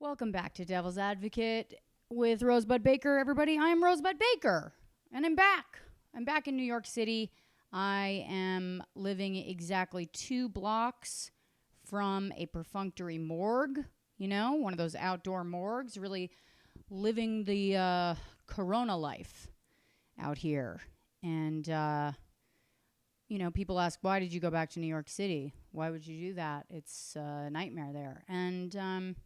Welcome back to Devil's Advocate with Rosebud Baker, everybody. I'm Rosebud Baker, and I'm back. I'm back in New York City. I am living exactly 2 blocks from a perfunctory morgue, one of those outdoor morgues, really living the corona life out here. And, people ask, why did you go back to New York City? Why would you do that? It's a nightmare there. And,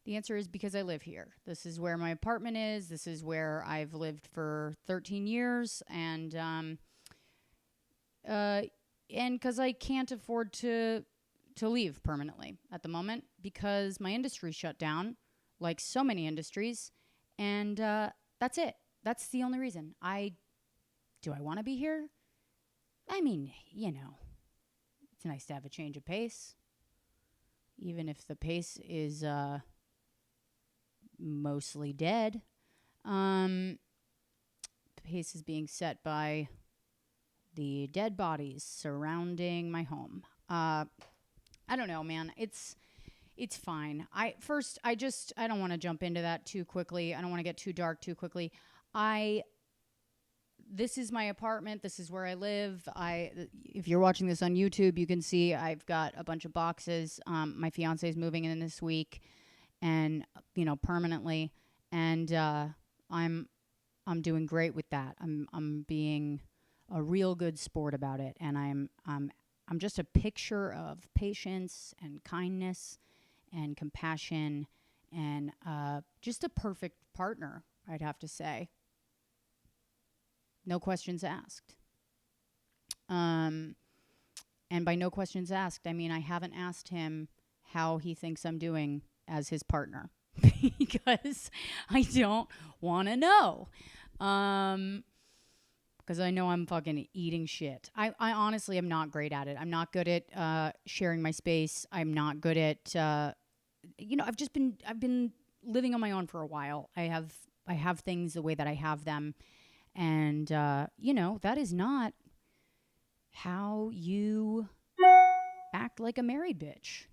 the answer is because I live here. This is where my apartment is. This is where I've lived for 13 years. And because I can't afford to leave permanently at the moment because my industry shut down, like so many industries. And that's it. That's the only reason. Do I want to be here? I mean, it's nice to have a change of pace. Even if the pace is mostly dead. The pace is being set by the dead bodies surrounding my home. I don't know, man. It's fine. I don't want to jump into that too quickly. I don't want to get too dark too quickly. This is my apartment. This is where I live. If you're watching this on YouTube, you can see I've got a bunch of boxes. My fiance is moving in this week, and permanently. And I'm doing great with that. I'm being a real good sport about it, and I'm just a picture of patience and kindness and compassion and just a perfect partner, I'd have to say. No questions asked. And by no questions asked, I mean I haven't asked him how he thinks I'm doing as his partner because I don't want to know. Because I know I'm fucking eating shit. I honestly am not great at it. I'm not good at sharing my space. I'm not good at I've been living on my own for a while. I have things the way that I have them. And that is not how you act like a married bitch.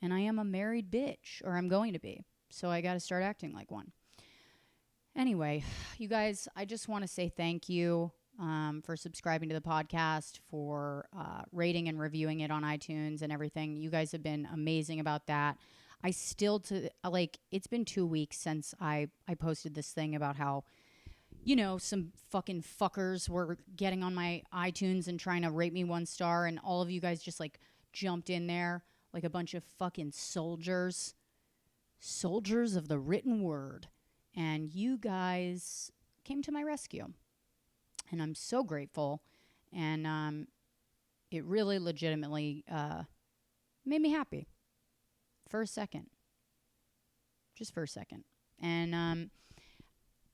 And I am a married bitch, or I'm going to be. So I got to start acting like one. Anyway, you guys, I just want to say thank you for subscribing to the podcast, for rating and reviewing it on iTunes and everything. You guys have been amazing about that. It's been 2 weeks since I posted this thing about how, some fucking fuckers were getting on my iTunes and trying to rate me 1 star, and all of you guys just jumped in there like a bunch of fucking soldiers of the written word. And you guys came to my rescue. And I'm so grateful. And it really legitimately made me happy. For a second. Just for a second. And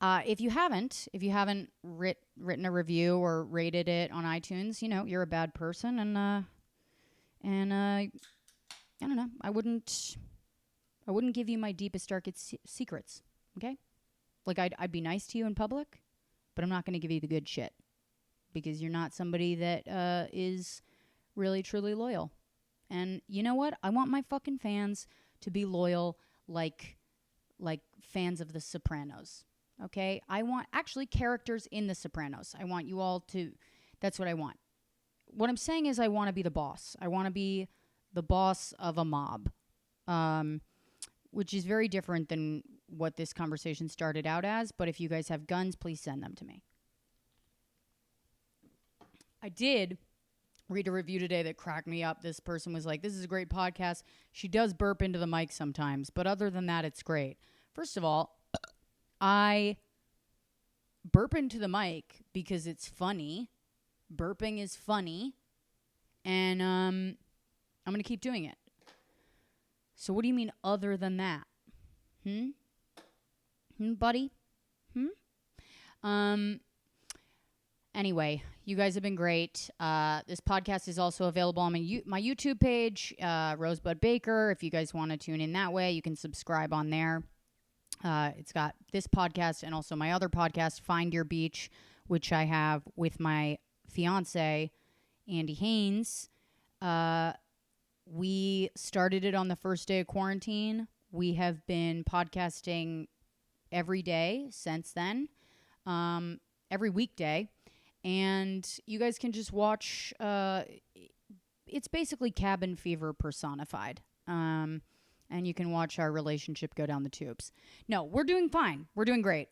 if you haven't written a review or rated it on iTunes, you're a bad person. And I don't know. I wouldn't give you my deepest, darkest secrets. Okay? I'd be nice to you in public, but I'm not going to give you the good shit because you're not somebody that is really, truly loyal. And you know what? I want my fucking fans to be loyal like fans of The Sopranos. Okay? I want actually characters in The Sopranos. I want you all to... That's what I want. What I'm saying is I want to be the boss. I want to be the boss of a mob. Which is very different than what this conversation started out as. But if you guys have guns, please send them to me. I did read a review today that cracked me up. This person was like, this is a great podcast. She does burp into the mic sometimes. But other than that, it's great. First of all, I burp into the mic because it's funny. Burping is funny. And I'm going to keep doing it. So what do you mean other than that? Buddy? Anyway, you guys have been great. This podcast is also available on my YouTube page, Rosebud Baker. If you guys want to tune in that way, you can subscribe on there. It's got this podcast and also my other podcast, Find Your Beach, which I have with my fiance, Andy Haynes. We started it on the first day of quarantine. We have been podcasting every day since then, every weekday. And you guys can just watch. It's basically cabin fever personified. And you can watch our relationship go down the tubes. No, we're doing fine. We're doing great.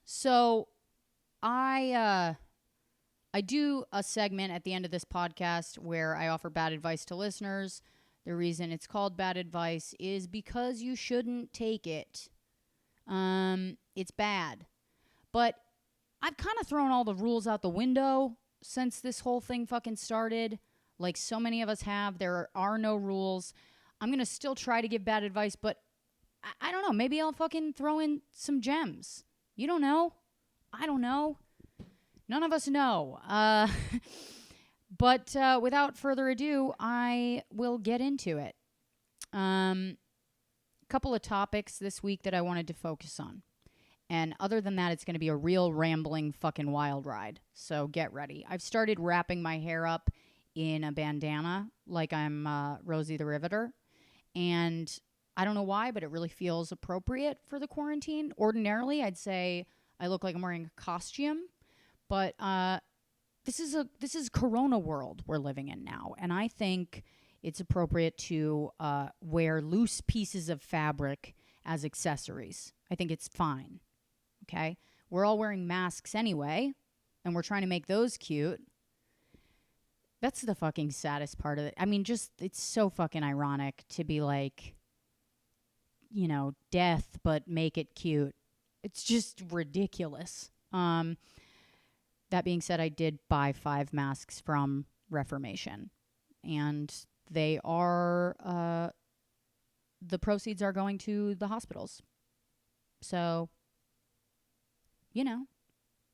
So I do a segment at the end of this podcast where I offer bad advice to listeners. The reason it's called bad advice is because you shouldn't take it. It's bad. But I've kind of thrown all the rules out the window since this whole thing fucking started. Like so many of us have. There are no rules. I'm going to still try to give bad advice, but I don't know. Maybe I'll fucking throw in some gems. You don't know. I don't know. None of us know. But without further ado, I will get into it. Couple of topics this week that I wanted to focus on. And other than that, it's going to be a real rambling fucking wild ride. So get ready. I've started wrapping my hair up in a bandana like I'm Rosie the Riveter. And I don't know why, but it really feels appropriate for the quarantine. Ordinarily, I'd say I look like I'm wearing a costume. But this is Corona world we're living in now. And I think it's appropriate to wear loose pieces of fabric as accessories. I think it's fine. Okay? We're all wearing masks anyway, and we're trying to make those cute. That's the fucking saddest part of it. I mean, just, it's so fucking ironic to be like, you know, death, but make it cute. It's just ridiculous. That being said, I did buy 5 masks from Reformation, and they are, the proceeds are going to the hospitals. So, you know,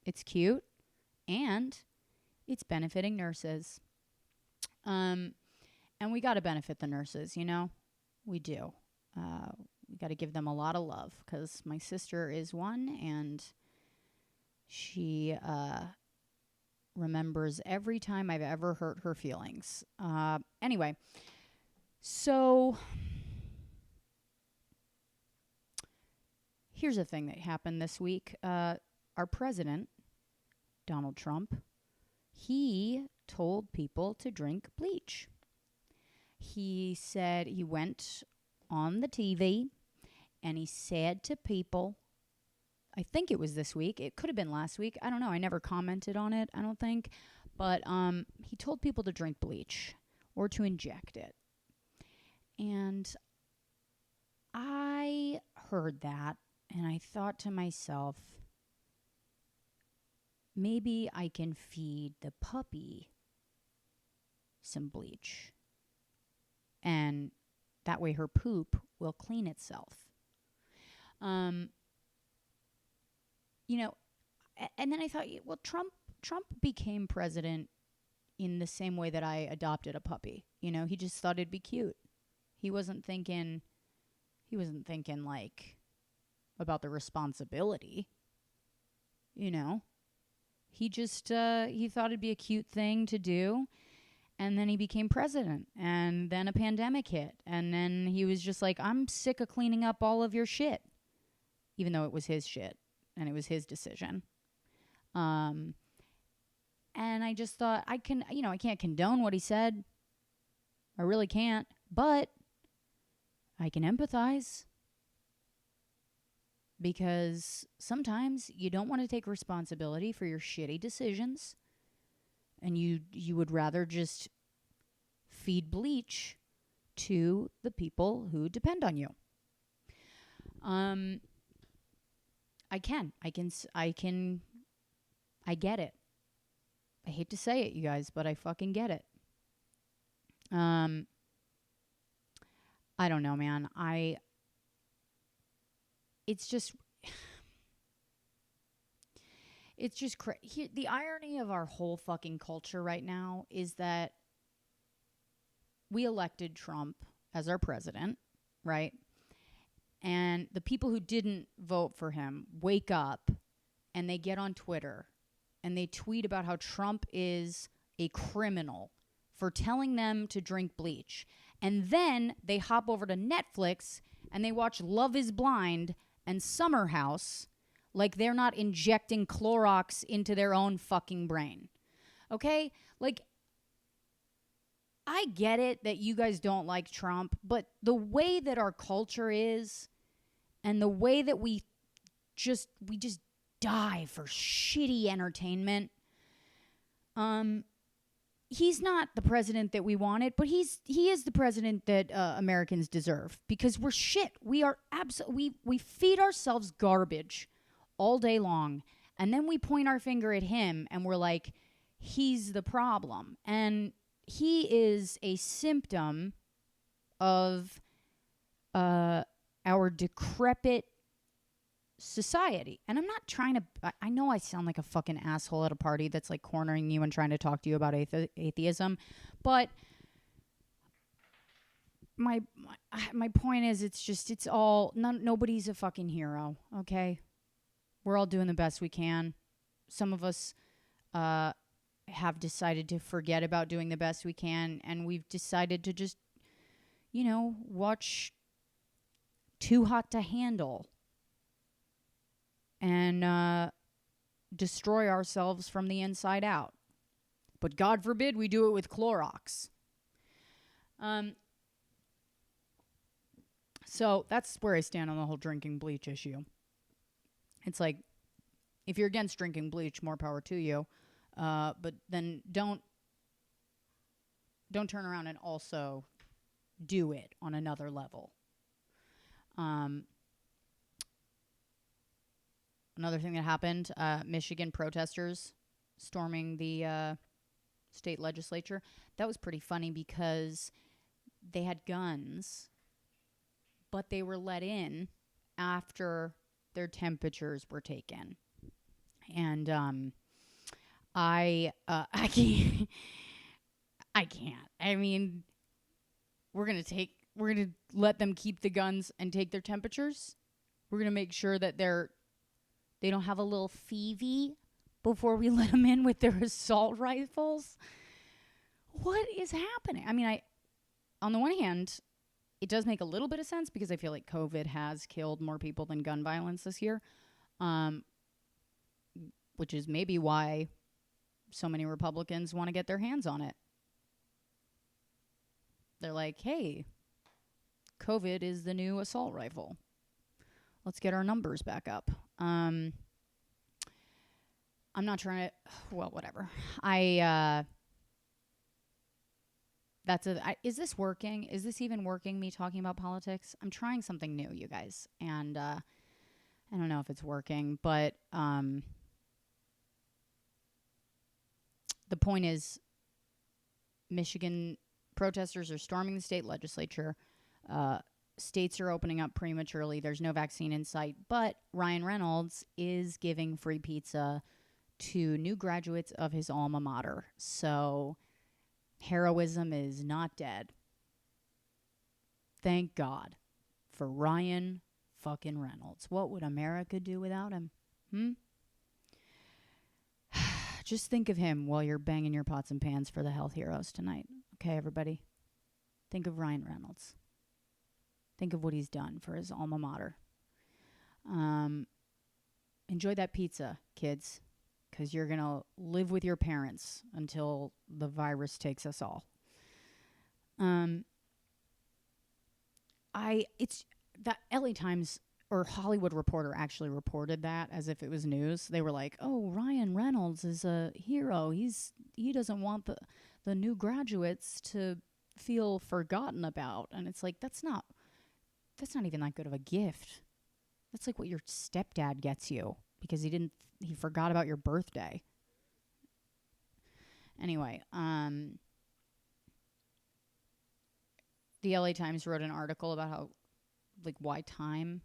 it's cute, and it's benefiting nurses. And we got to benefit the nurses, you know? We do. We got to give them a lot of love, because my sister is one, and she remembers every time I've ever hurt her feelings. Anyway, so here's a thing that happened this week. Our president, Donald Trump, he told people to drink bleach. He said he went on the TV and he said to people, I think it was this week. It could have been last week. I don't know. I never commented on it, I don't think. But he told people to drink bleach or to inject it. And I heard that and I thought to myself, maybe I can feed the puppy some bleach. And that way her poop will clean itself. You know, and then I thought, well, Trump became president in the same way that I adopted a puppy. You know, he just thought it'd be cute. He wasn't thinking like about the responsibility. You know, he just he thought it'd be a cute thing to do. And then he became president, and then a pandemic hit, and then he was just like, I'm sick of cleaning up all of your shit, even though it was his shit and it was his decision. And I just thought, I can't condone what he said. I really can't, but I can empathize, because sometimes you don't want to take responsibility for your shitty decisions. And you would rather just feed bleach to the people who depend on you. I get it. I hate to say it, you guys, but I fucking get it. I don't know, man. It's just the irony of our whole fucking culture right now is that we elected Trump as our president, right? And the people who didn't vote for him wake up and they get on Twitter and they tweet about how Trump is a criminal for telling them to drink bleach. And then they hop over to Netflix and they watch Love is Blind and Summer House like they're not injecting Clorox into their own fucking brain. Okay? Like, I get it that you guys don't like Trump, but the way that our culture is and the way that we just die for shitty entertainment, he's not the president that we wanted, but he is the president that Americans deserve, because we're shit. We are we feed ourselves garbage all day long, and then we point our finger at him and we're like, he's the problem. And he is a symptom of our decrepit society. And I'm not trying to, I know I sound like a fucking asshole at a party that's like cornering you and trying to talk to you about atheism, but my point is, it's all, nobody's a fucking hero, okay? We're all doing the best we can. Some of us have decided to forget about doing the best we can, and we've decided to just, watch Too Hot to Handle and destroy ourselves from the inside out. But God forbid we do it with Clorox. So that's where I stand on the whole drinking bleach issue. It's like, if you're against drinking bleach, more power to you. But then don't turn around and also do it on another level. Another thing that happened, Michigan protesters storming the state legislature. That was pretty funny because they had guns, but they were let in after their temperatures were taken. And I can't. I can't. I mean, we're gonna let them keep the guns and take their temperatures. We're gonna make sure that they don't have a little phoebe before we let them in with their assault rifles. What is happening? I mean, on the one hand, it does make a little bit of sense because I feel like COVID has killed more people than gun violence this year, which is maybe why so many Republicans want to get their hands on it. They're like, hey, COVID is the new assault rifle. Let's get our numbers back up. I'm not trying to, well, whatever. Is this working? Is this even working, me talking about politics? I'm trying something new, you guys. And I don't know if it's working, but the point is, Michigan protesters are storming the state legislature. States are opening up prematurely. There's no vaccine in sight. But Ryan Reynolds is giving free pizza to new graduates of his alma mater. So heroism is not dead. Thank God for Ryan fucking Reynolds. What would America do without him? Just think of him while you're banging your pots and pans for the health heroes tonight. Okay, everybody? Think of Ryan Reynolds. Think of what he's done for his alma mater. Enjoy that pizza, kids, because you're going to live with your parents until the virus takes us all. It's that LA Times or Hollywood Reporter actually reported that as if it was news. They were like, "Oh, Ryan Reynolds is a hero. He doesn't want the new graduates to feel forgotten about." And it's like, that's not even that good of a gift. That's like what your stepdad gets you because he forgot about your birthday. Anyway, the LA Times wrote an article about how, like, why time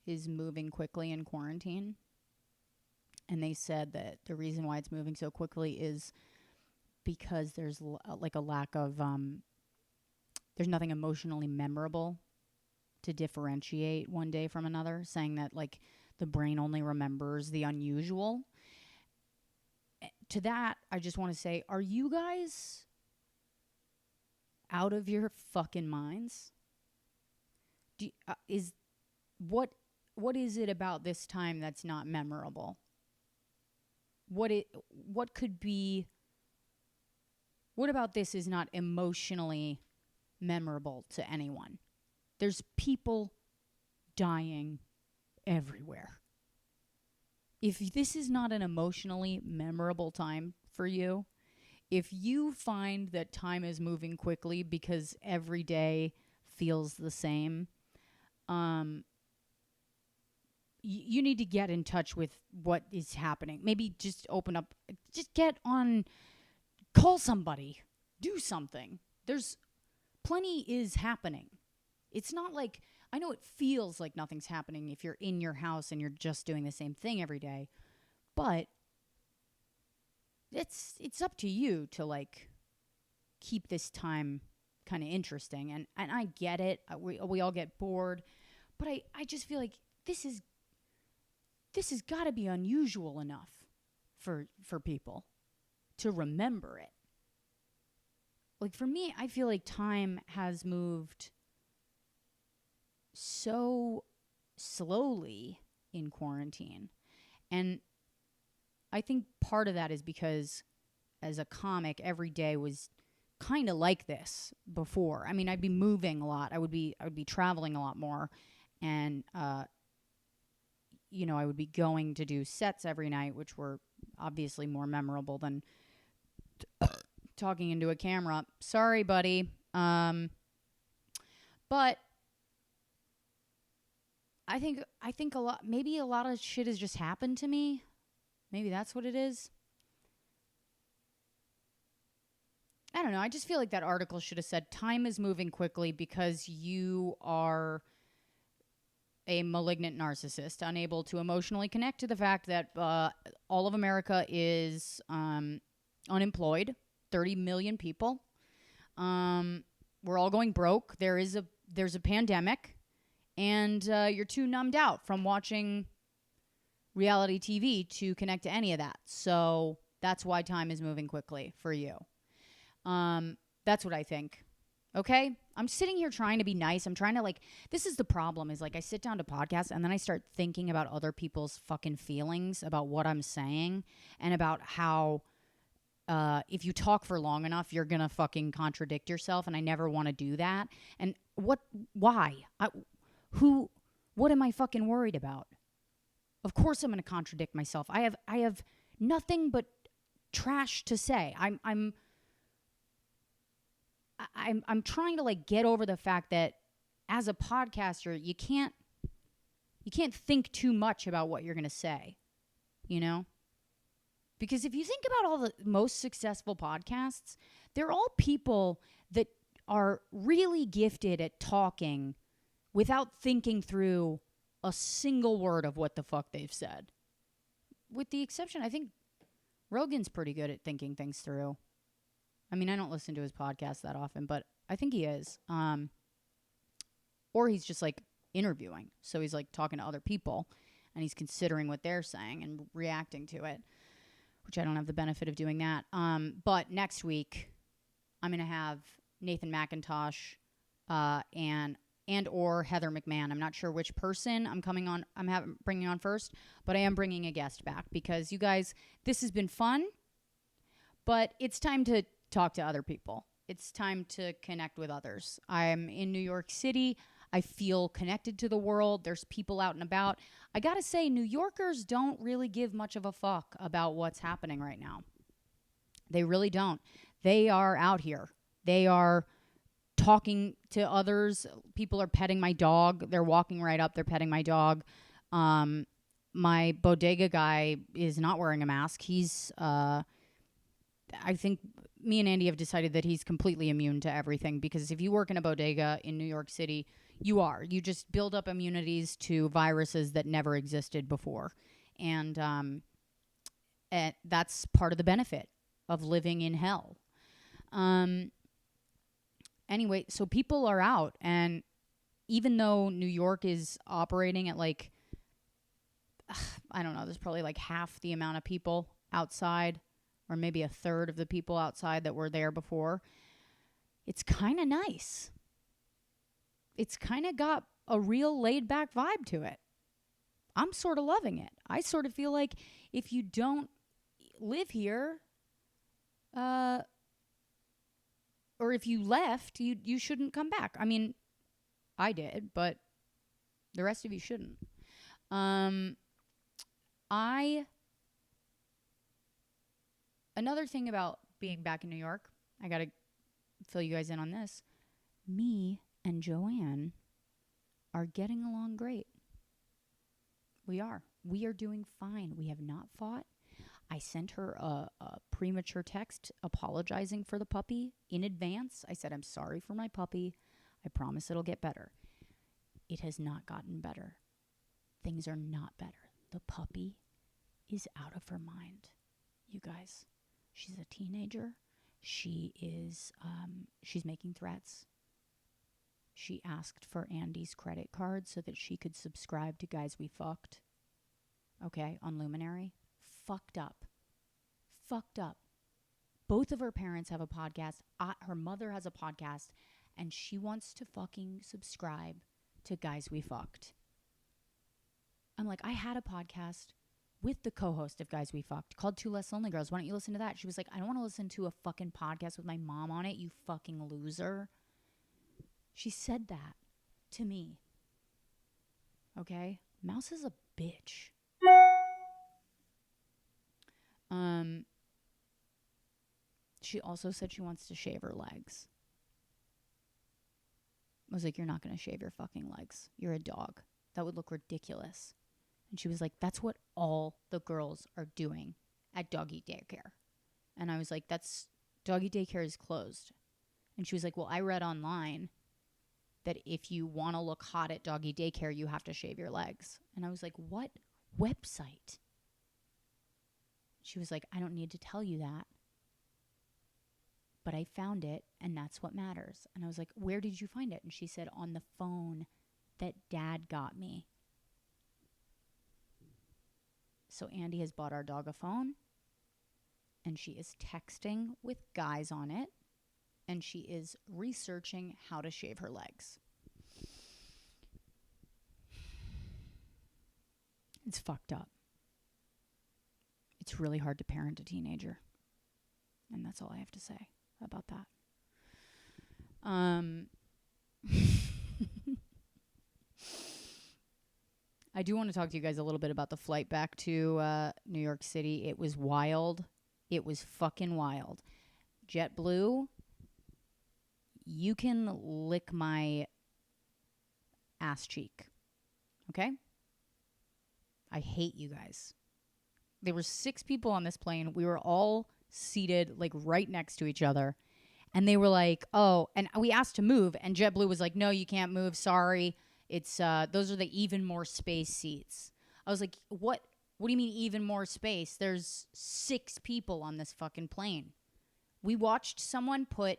is moving quickly in quarantine. And they said that the reason why it's moving so quickly is because there's like a lack of, there's nothing emotionally memorable to differentiate one day from another, saying that, like, the brain only remembers the unusual. To that, I just want to say, are you guys out of your fucking minds? What is it about this time that's not memorable? What about this is not emotionally memorable to anyone? There's people dying everywhere. If this is not an emotionally memorable time for you, if you find that time is moving quickly because every day feels the same, you need to get in touch with what is happening. Maybe just open up, just get on, call somebody, do something. There's plenty is happening. It's not like, I know it feels like nothing's happening if you're in your house and you're just doing the same thing every day, but it's up to you to like keep this time kind of interesting. And I get it. We all get bored, but I just feel like this has got to be unusual enough for people to remember it. Like for me, I feel like time has moved so slowly in quarantine. And I think part of that is because as a comic, every day was kind of like this before. I mean, I'd be moving a lot. I would be traveling a lot more. And, I would be going to do sets every night, which were obviously more memorable than talking into a camera. Sorry, buddy. But I think a lot of shit has just happened to me. Maybe that's what it is. I don't know. I just feel like that article should have said time is moving quickly because you are a malignant narcissist, unable to emotionally connect to the fact that all of America is unemployed, 30 million people. We're all going broke. There's a pandemic, and you're too numbed out from watching reality TV to connect to any of that. So that's why time is moving quickly for you. That's what I think. Okay? I'm sitting here trying to be nice. I'm trying to this is the problem is I sit down to podcast and then I start thinking about other people's fucking feelings about what I'm saying and about how if you talk for long enough, you're going to fucking contradict yourself. And I never want to do that. And why? What am I fucking worried about? Of course I'm going to contradict myself. I have nothing but trash to say. I'm trying to get over the fact that as a podcaster, you can't think too much about what you're going to say, Because if you think about all the most successful podcasts, they're all people that are really gifted at talking without thinking through a single word of what the fuck they've said. With the exception, I think Rogan's pretty good at thinking things through. I mean, I don't listen to his podcast that often, but I think he is. Or he's just interviewing. So he's talking to other people and he's considering what they're saying and reacting to it, which I don't have the benefit of doing that. But next week, I'm going to have Nathan McIntosh and or Heather McMahon. I'm not sure which person I'm bringing on first, but I am bringing a guest back because you guys, this has been fun, but it's time to talk to other people. It's time to connect with others. I'm in New York City. I feel connected to the world. There's people out and about. I got to say, New Yorkers don't really give much of a fuck about what's happening right now. They really don't. They are out here. They are talking to others. People are petting my dog. They're walking right up. They're petting my dog. My bodega guy is not wearing a mask. He's, I think me and Andy have decided that he's completely immune to everything because if you work in a bodega in New York City, you just build up immunities to viruses that never existed before. And that's part of the benefit of living in hell. Anyway, so people are out, and even though New York is operating at I don't know, there's probably half the amount of people outside, or maybe a third of the people outside that were there before. it's kind of nice. It's kind of got a real laid back vibe to it. I'm sort of loving it. I sort of feel like if you don't live here, or if you left, you shouldn't come back. I mean, I did, but the rest of you shouldn't. Another thing about being back in New York, I got to fill you guys in on this. Me and Joanne are getting along great. We are. We are doing fine. We have not fought. I sent her a premature text apologizing for the puppy in advance. I said, I'm sorry for my puppy. I promise it'll get better. It has not gotten better. Things are not better. The puppy is out of her mind. You guys, she's a teenager. She is, she's making threats. She asked for Andy's credit card so that she could subscribe to Guys We Fucked. Okay, on Luminary. Fucked up. Both of her parents have a podcast. Her mother has a podcast. And she wants to fucking subscribe to Guys We Fucked. I'm like, I had a podcast with the co-host of Guys We Fucked called Two Less Lonely Girls. Why don't you listen to that? She was like, I don't want to listen to a fucking podcast with my mom on it, you fucking loser. She said that to me. Okay? Mouse is a bitch. She also said she wants to shave her legs. I was like, you're not going to shave your fucking legs. You're a dog. That would look ridiculous. And she was like, that's what all the girls are doing at doggy daycare. And I was like, doggy daycare is closed. And she was like, well, I read online that if you want to look hot at doggy daycare, you have to shave your legs. And I was like, what website? She was like, I don't need to tell you that. But I found it, and that's what matters. And I was like, where did you find it? And she said, on the phone that Dad got me. So Andy has bought our dog a phone, and she is texting with guys on it, and she is researching how to shave her legs. It's fucked up. It's really hard to parent a teenager. And that's all I have to say about that. I do want to talk to you guys a little bit about the flight back to New York City. It was wild. It was fucking wild. JetBlue, you can lick my ass cheek. Okay? I hate you guys. There were 6 people on this plane. We were all seated like right next to each other. And they were like, oh, and we asked to move. And JetBlue was like, no, you can't move. Sorry. It's those are the even more space seats. I was like, what do you mean even more space? There's 6 people on this fucking plane. We watched someone put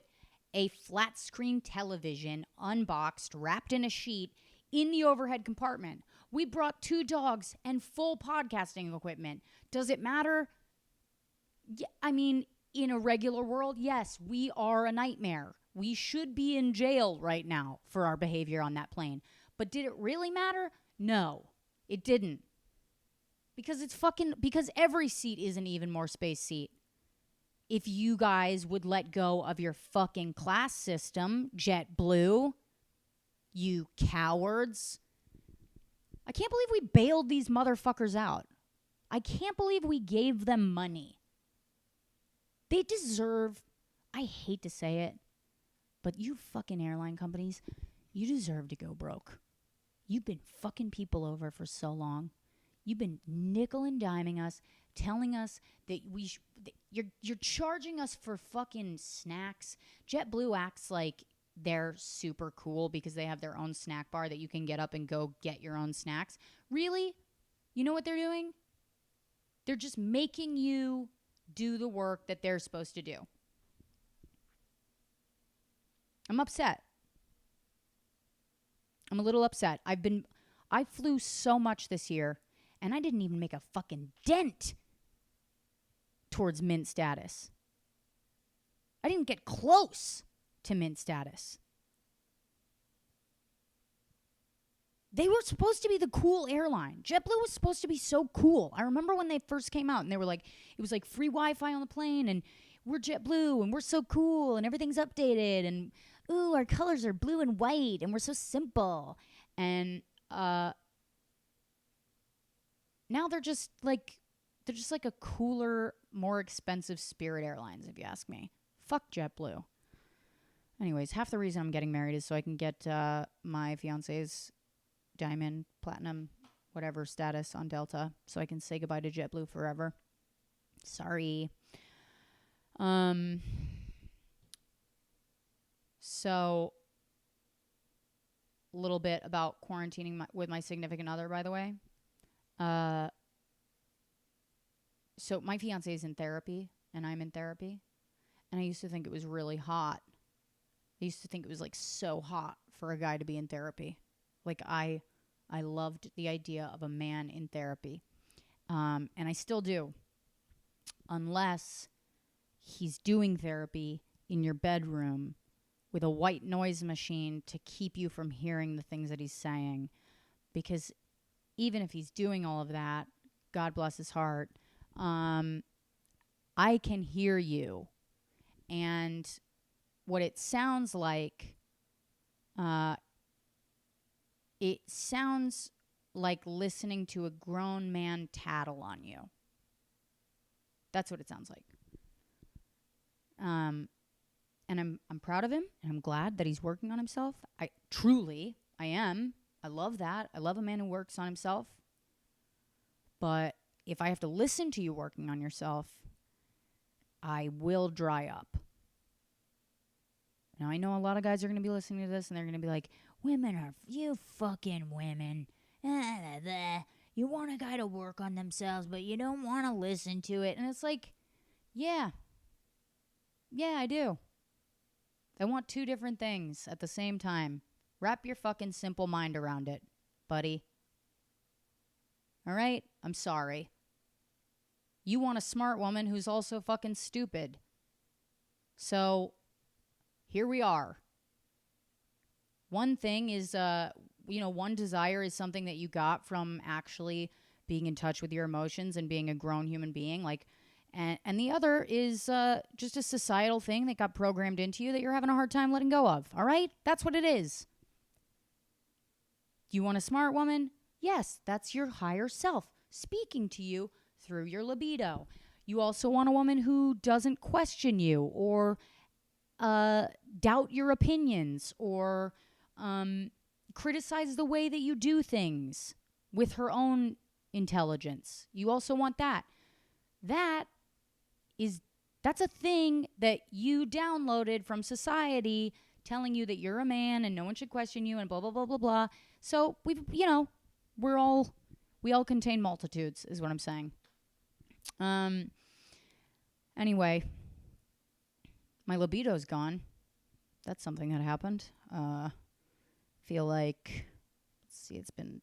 a flat screen television unboxed, wrapped in a sheet in the overhead compartment. We brought 2 dogs and full podcasting equipment. Does it matter? Yeah, I mean, in a regular world, yes, we are a nightmare. We should be in jail right now for our behavior on that plane. But did it really matter? No, it didn't. Because every seat is an even more space seat. If you guys would let go of your fucking class system, JetBlue, you cowards. I can't believe we bailed these motherfuckers out. I can't believe we gave them money. They deserve, I hate to say it, but you fucking airline companies, you deserve to go broke. You've been fucking people over for so long. You've been nickel and diming us, telling us that you're charging us for fucking snacks. JetBlue acts like they're super cool because they have their own snack bar that you can get up and go get your own snacks. Really? You know what they're doing? They're just making you do the work that they're supposed to do. I'm upset. I'm a little upset. I flew so much this year, and I didn't even make a fucking dent towards mint status. I didn't get close. to mint status. They were supposed to be the cool airline. JetBlue was supposed to be so cool. I remember when they first came out and they were like, it was like free Wi-Fi on the plane and we're JetBlue and we're so cool and everything's updated and ooh, our colors are blue and white and we're so simple. And now they're just like a cooler, more expensive Spirit Airlines, if you ask me. Fuck JetBlue. Anyways, half the reason I'm getting married is so I can get my fiance's diamond, platinum, whatever status on Delta, so I can say goodbye to JetBlue forever. Sorry. So a little bit about quarantining with my significant other, by the way. So my fiance is in therapy and I'm in therapy, and I used to think it was really hot. I used to think it was like so hot for a guy to be in therapy. Like I loved the idea of a man in therapy. And I still do. Unless he's doing therapy in your bedroom with a white noise machine to keep you from hearing the things that he's saying. Because even if he's doing all of that, God bless his heart, I can hear you. And what it sounds like, it sounds like listening to a grown man tattle on you. That's what it sounds like. And I'm proud of him, and I'm glad that he's working on himself. I am. I love that. I love a man who works on himself. But if I have to listen to you working on yourself, I will dry up. Now, I know a lot of guys are going to be listening to this, and they're going to be like, women are, you fucking women. You want a guy to work on themselves, but you don't want to listen to it. And it's like, yeah, I do. I want two different things at the same time. Wrap your fucking simple mind around it, buddy. All right? I'm sorry. You want a smart woman who's also fucking stupid. So, here we are. One thing is, one desire is something that you got from actually being in touch with your emotions and being a grown human being. And the other is just a societal thing that got programmed into you that you're having a hard time letting go of. All right? That's what it is. You want a smart woman? Yes, that's your higher self speaking to you through your libido. You also want a woman who doesn't question you or doubt your opinions or criticize the way that you do things with her own intelligence. You also want that. That's a thing that you downloaded from society telling you that you're a man and no one should question you and blah, blah, blah, blah, blah. So we all contain multitudes is what I'm saying. Anyway, my libido's gone. That's something that happened. Feel like, let's see, it's been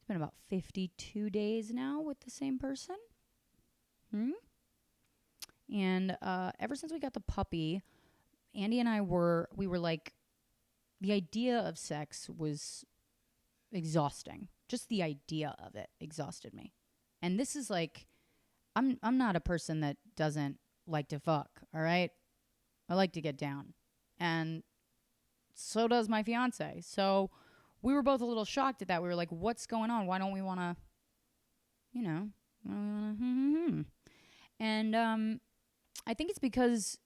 about 52 days now with the same person. And ever since we got the puppy, Andy and we were like, the idea of sex was exhausting. Just the idea of it exhausted me. And this is like, I'm not a person that doesn't like to fuck, all right? I like to get down. And so does my fiance. So we were both a little shocked at that. We were like, what's going on? Why don't we want to, And I think it's because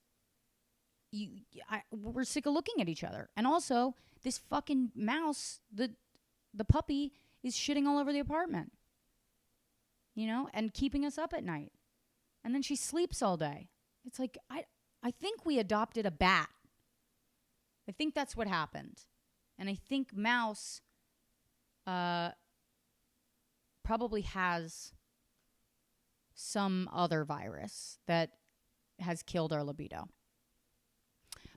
we're sick of looking at each other. And also, this fucking mouse, the puppy, is shitting all over the apartment. And keeping us up at night. And then she sleeps all day. It's like, I think we adopted a bat. I think that's what happened. And I think Mouse probably has some other virus that has killed our libido.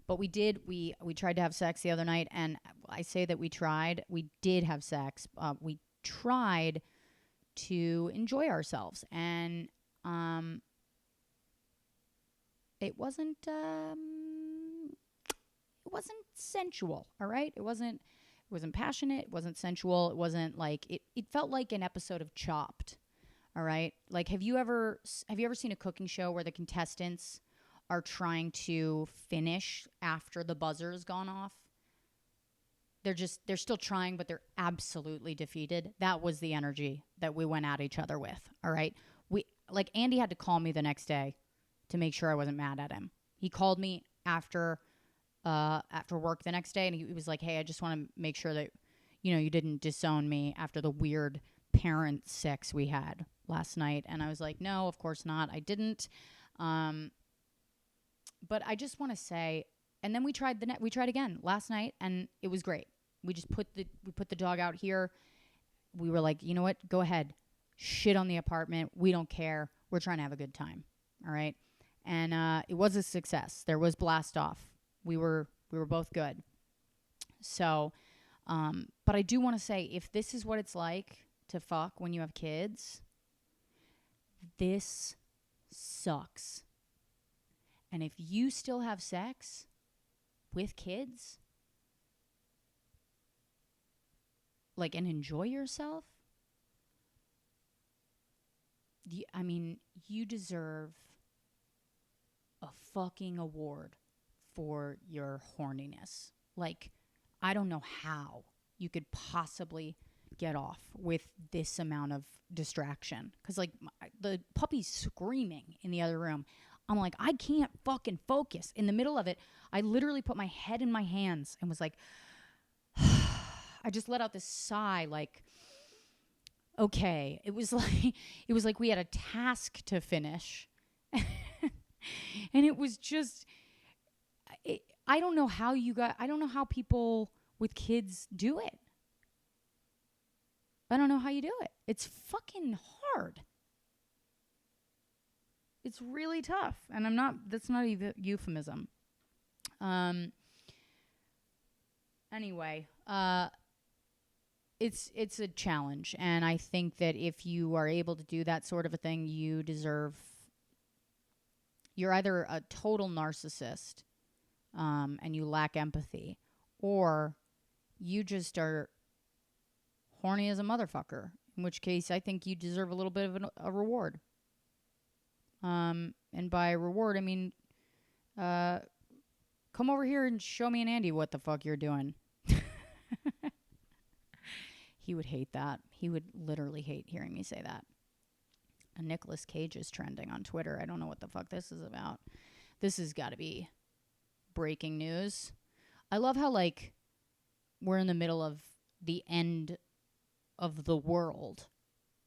But we tried to have sex the other night, and I say that we did have sex. We tried to enjoy ourselves, and it wasn't sensual, all right? It wasn't passionate, it wasn't sensual, it wasn't like it felt like an episode of Chopped. All right? Like have you ever seen a cooking show where the contestants are trying to finish after the buzzer's gone off? They're still trying, but they're absolutely defeated. That was the energy that we went at each other with. All right. Like Andy had to call me the next day to make sure I wasn't mad at him. He called me after work the next day, and he was like, "Hey, I just want to make sure that you didn't disown me after the weird parent sex we had last night." And I was like, "No, of course not. I didn't." But I just want to say, and then we tried again last night, and it was great. We just put the dog out here. We were like, you know what? Go ahead, shit on the apartment. We don't care. We're trying to have a good time. All right. And it was a success. There was blast off. We were both good. So, but I do want to say, if this is what it's like to fuck when you have kids, this sucks. And if you still have sex with kids, like, and enjoy yourself, you deserve a fucking award for your horniness. Like, I don't know how you could possibly get off with this amount of distraction. Because, like, the puppy's screaming in the other room. I'm like, I can't fucking focus. In the middle of it, I literally put my head in my hands and was like, I just let out this sigh, like, okay. It was like we had a task to finish. And it was just, I don't know how people with kids do it. I don't know how you do it. It's fucking hard. It's really tough. And that's not a euphemism. Anyway, it's a challenge. And I think that if you are able to do that sort of a thing, you're either a total narcissist, and you lack empathy, or you just are horny as a motherfucker, in which case I think you deserve a little bit of a reward. And by reward, I mean, come over here and show me and Andy what the fuck you're doing. He would hate that. He would literally hate hearing me say that. Nicolas Cage is trending on Twitter. I don't know what the fuck this is about. This has got to be breaking news. I love how, like, we're in the middle of the end of the world,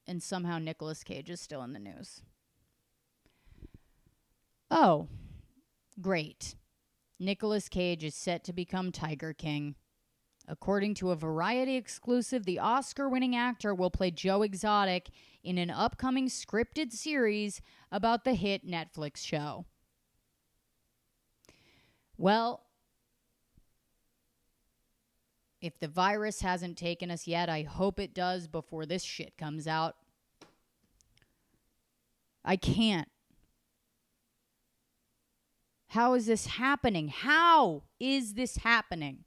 and somehow Nicolas Cage is still in the news. Oh, great. Nicolas Cage is set to become Tiger King. According to a Variety exclusive, the Oscar-winning actor will play Joe Exotic in an upcoming scripted series about the hit Netflix show. Well, if the virus hasn't taken us yet, I hope it does before this shit comes out. I can't. How is this happening? How is this happening?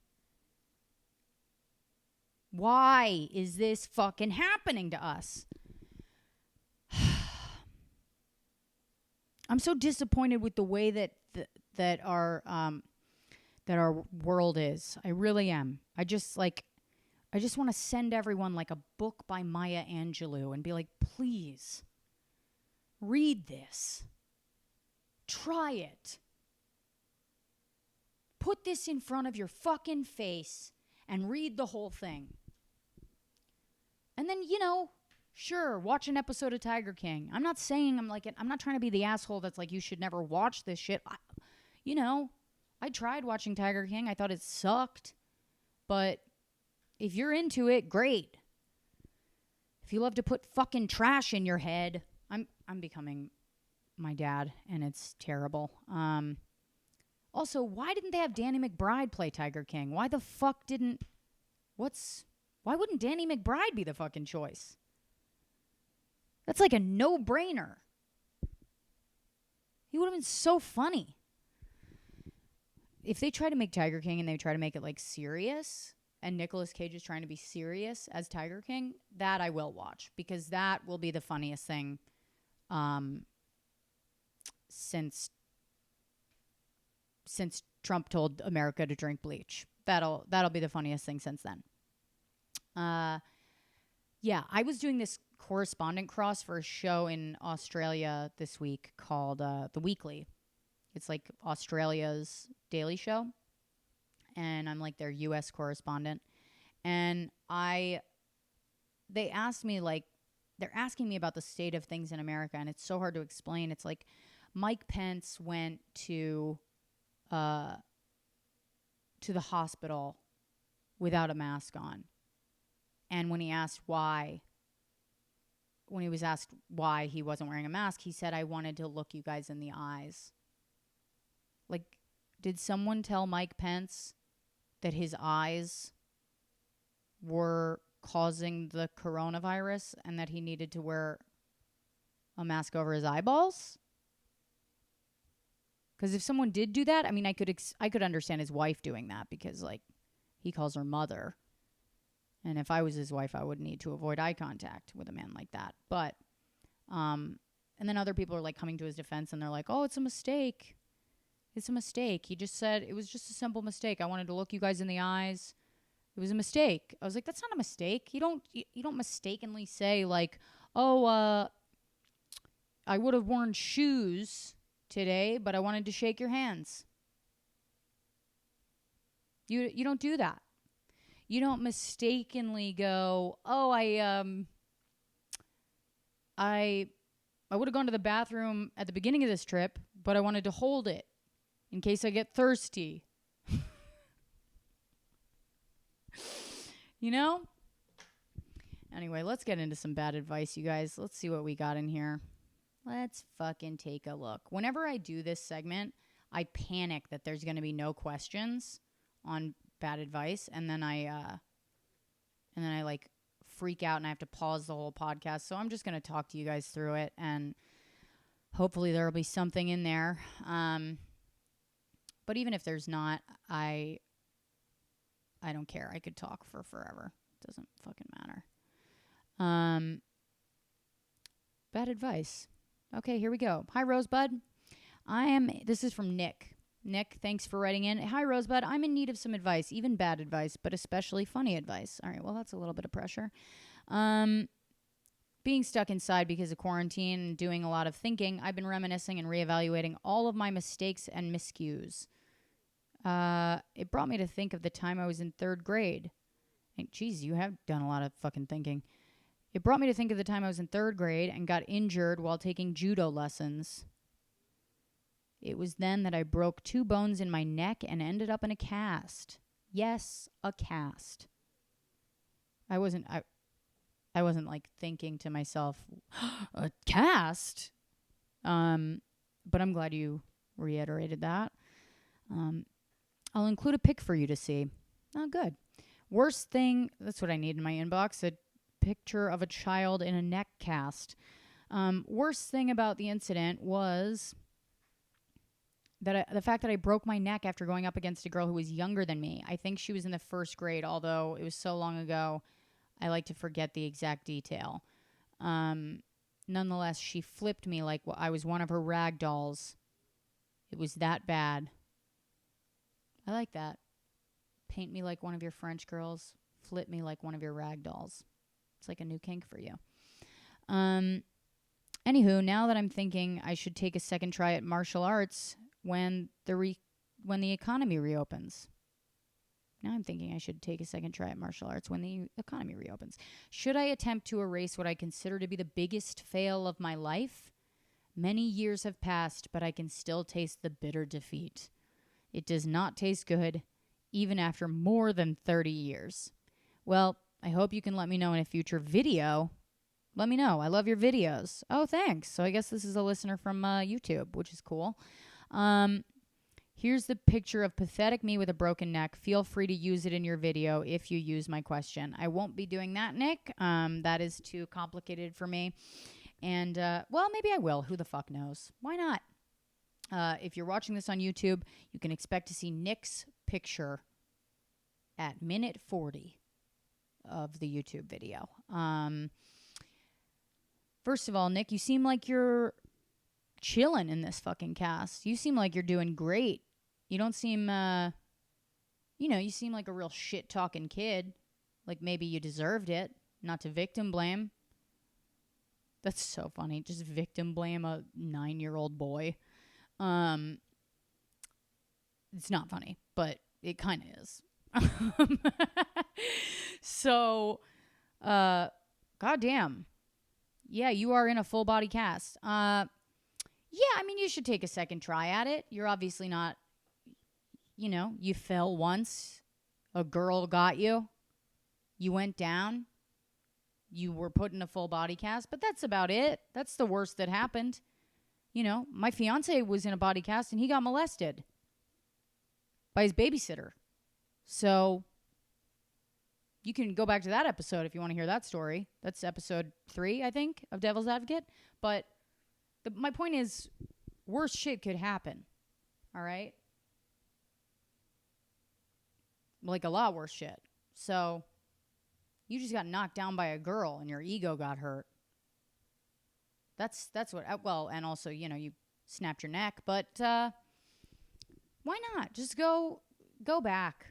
Why is this fucking happening to us? I'm so disappointed with the way that our world is. I really am. I just want to send everyone like a book by Maya Angelou and be like, please read this. Try it. Put this in front of your fucking face and read the whole thing. And then, sure, watch an episode of Tiger King. I'm not saying I'm not trying to be the asshole that's like, you should never watch this shit. I tried watching Tiger King. I thought it sucked. But if you're into it, great. If you love to put fucking trash in your head, I'm becoming my dad, and it's terrible. Also, why didn't they have Danny McBride play Tiger King? Why the fuck why wouldn't Danny McBride be the fucking choice? That's like a no-brainer. He would have been so funny. if they try to make Tiger King and they try to make it like serious, and Nicolas Cage is trying to be serious as Tiger King, that I will watch, because that will be the funniest thing since Trump told America to drink bleach. That'll be the funniest thing since then. Yeah, I was doing this correspondent cross for a show in Australia this week called The Weekly. It's like Australia's daily show, and I'm like their U.S. correspondent. And they asked me, like, they're asking me about the state of things in America, and it's so hard to explain. It's like Mike Pence went to the hospital without a mask on. And when he was asked why he wasn't wearing a mask, he said, "I wanted to look you guys in the eyes." Like, did someone tell Mike Pence that his eyes were causing the coronavirus and that he needed to wear a mask over his eyeballs? Because if someone did do that, I mean, I could understand his wife doing that, because, like, he calls her mother. And if I was his wife, I would need to avoid eye contact with a man like that. But, and then other people are like coming to his defense, and they're like, "Oh, it's a mistake. It's a mistake. He just said it was just a simple mistake. I wanted to look you guys in the eyes. It was a mistake." I was like, "That's not a mistake. You don't mistakenly say, like, oh, I would have worn shoes today, but I wanted to shake your hands." You don't do that. You don't mistakenly go, "Oh, I would have gone to the bathroom at the beginning of this trip, but I wanted to hold it in case I get thirsty." You know? Anyway, let's get into some bad advice, you guys. Let's see what we got in here. Let's fucking take a look. Whenever I do this segment, I panic that there's going to be no questions on bad advice, and then I like freak out and I have to pause the whole podcast. So I'm just going to talk to you guys through it, and hopefully there will be something in there. But even if there's not, I don't care. I could talk for forever. It doesn't fucking matter. Bad advice. Okay, here we go. Hi, Rosebud. This is from Nick. Nick, thanks for writing in. Hi, Rosebud. I'm in need of some advice, even bad advice, but especially funny advice. All right, well, that's a little bit of pressure. Being stuck inside because of quarantine and doing a lot of thinking, I've been reminiscing and reevaluating all of my mistakes and miscues. It brought me to think of the time I was in third grade. And, geez, you have done a lot of fucking thinking. It brought me to think of the time I was in third grade and got injured while taking judo lessons. It was then that I broke 2 bones in my neck and ended up in a cast. Yes, a cast. I wasn't like thinking to myself, a cast? But I'm glad you reiterated that. I'll include a pic for you to see. Oh, good. Worst thing, that's what I need in my inbox, a picture of a child in a neck cast. Worst thing about the incident was that the fact that I broke my neck after going up against a girl who was younger than me. I think she was in the 1st grade, although it was so long ago, I like to forget the exact detail. Nonetheless, she flipped me like I was one of her rag dolls. It was that bad. I like that. Paint me like one of your French girls. Flip me like one of your rag dolls. It's like a new kink for you. Anywho, now that I'm thinking I should take a second try at martial arts when the economy reopens. Now I'm thinking I should take a second try at martial arts when the economy reopens. Should I attempt to erase what I consider to be the biggest fail of my life? Many years have passed, but I can still taste the bitter defeat. It does not taste good, even after more than 30 years. Well, I hope you can let me know in a future video. Let me know. I love your videos. Oh, thanks. So I guess this is a listener from YouTube, which is cool. Here's the picture of pathetic me with a broken neck. Feel free to use it in your video if you use my question. I won't be doing that, Nick. That is too complicated for me. And, well, maybe I will. Who the fuck knows? Why not? If you're watching this on YouTube, you can expect to see Nick's picture at minute 40 of the YouTube video. First of all, Nick, you seem like you're chilling in this fucking cast. You seem like you're doing great. You don't seem, you seem like a real shit-talking kid. Like maybe you deserved it. Not to victim blame. That's so funny. Just victim blame a 9-year-old boy. It's not funny, but it kind of is. So, goddamn. Yeah, you are in a full body cast. Yeah, I mean, you should take a second try at it. You're obviously not, you fell once. A girl got you. You went down. You were put in a full body cast, but that's about it. That's the worst that happened. My fiance was in a body cast and he got molested by his babysitter. So you can go back to that episode if you want to hear that story. That's episode 3, I think, of Devil's Advocate. But my point is, worse shit could happen. All right? Like a lot worse shit. So you just got knocked down by a girl and your ego got hurt. That's what, and also, you snapped your neck. But why not? Just go back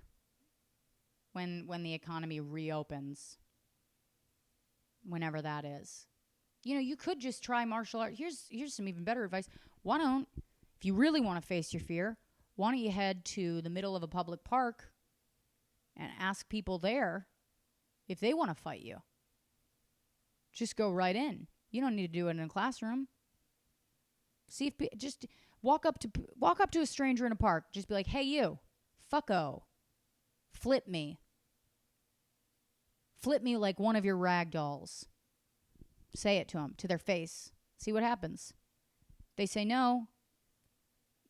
when the economy reopens. Whenever that is. You could just try martial art. Here's some even better advice. Why don't, if you really want to face your fear, why don't you head to the middle of a public park and ask people there if they want to fight you? Just go right in. You don't need to do it in a classroom. See if just walk up to a stranger in a park. Just be like, "Hey, you, fucko, flip me like one of your rag dolls." Say it to them, to their face. See what happens. They say no.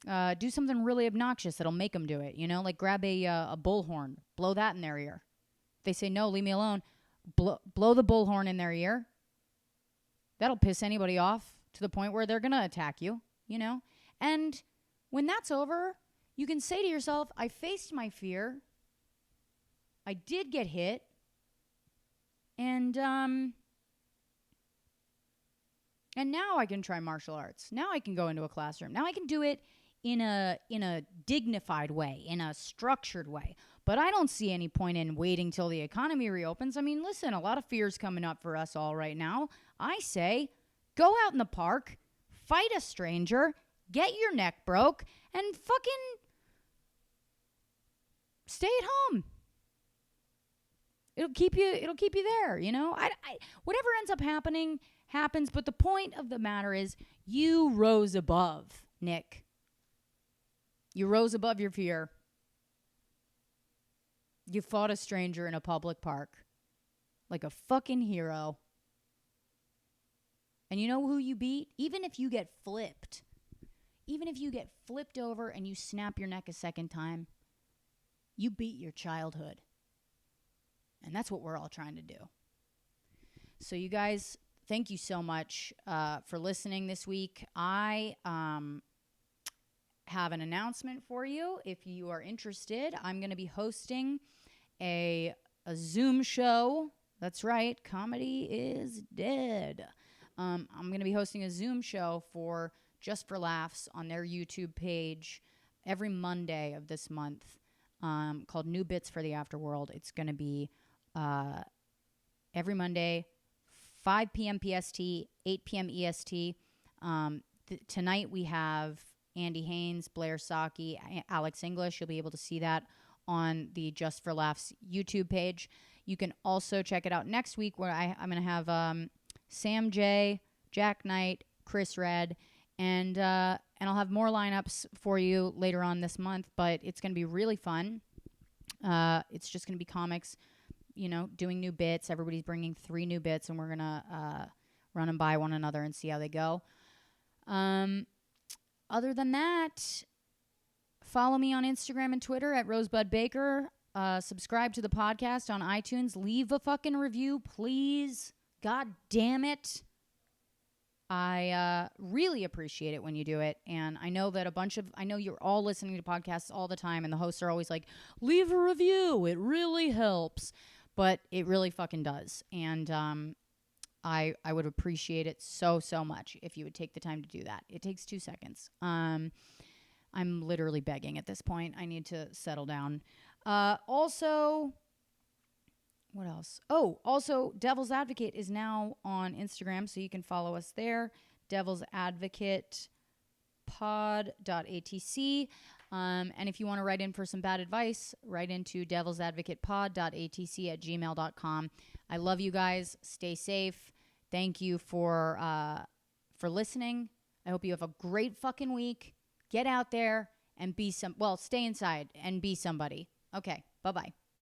Do something really obnoxious that'll make them do it. Like grab a bullhorn, blow that in their ear. They say no, leave me alone. Blow the bullhorn in their ear. That'll piss anybody off to the point where they're going to attack you, And when that's over, you can say to yourself, I faced my fear. I did get hit. And now I can try martial arts. Now I can go into a classroom. Now I can do it in a dignified way, in a structured way. But I don't see any point in waiting till the economy reopens. I mean, listen, a lot of fears coming up for us all right now. I say, go out in the park, fight a stranger, get your neck broke, and fucking stay at home. It'll keep you there, whatever ends up happening happens, but the point of the matter is you rose above, Nick. You rose above your fear. You fought a stranger in a public park like a fucking hero. And you know who you beat? Even if you get flipped over and you snap your neck a second time, you beat your childhood. And that's what we're all trying to do. So you guys, thank you so much for listening this week. I have an announcement for you. If you are interested, I'm going to be hosting a Zoom show. That's right. Comedy is dead. I'm going to be hosting a Zoom show for Just for Laughs on their YouTube page every Monday of this month called New Bits for the Afterworld. It's going to be every Monday, 5 p.m. PST, 8 p.m. EST. Tonight we have Andy Haynes, Blair Saki, Alex English. You'll be able to see that on the Just for Laughs YouTube page. You can also check it out next week where I'm going to have Sam J, Jack Knight, Chris Red, and I'll have more lineups for you later on this month, but it's going to be really fun. It's just going to be comics, doing new bits. Everybody's bringing 3 new bits, and we're going to run them by one another and see how they go. Other than that, follow me on Instagram and Twitter at Rosebud Baker. Subscribe to the podcast on iTunes. Leave a fucking review, please. God damn it. I really appreciate it when you do it. And I know that I know you're all listening to podcasts all the time, and the hosts are always like, leave a review. It really helps. But it really fucking does. And I would appreciate it so, so much if you would take the time to do that. It takes 2 seconds. I'm literally begging at this point. I need to settle down. Also, what else? Oh, also, Devil's Advocate is now on Instagram, so you can follow us there. Devil's Advocate pod.atc. And if you want to write in for some bad advice, write into devilsadvocatepod.atc@gmail.com. I love you guys. Stay safe. Thank you for listening. I hope you have a great fucking week. Get out there and stay inside and be somebody. Okay, bye-bye.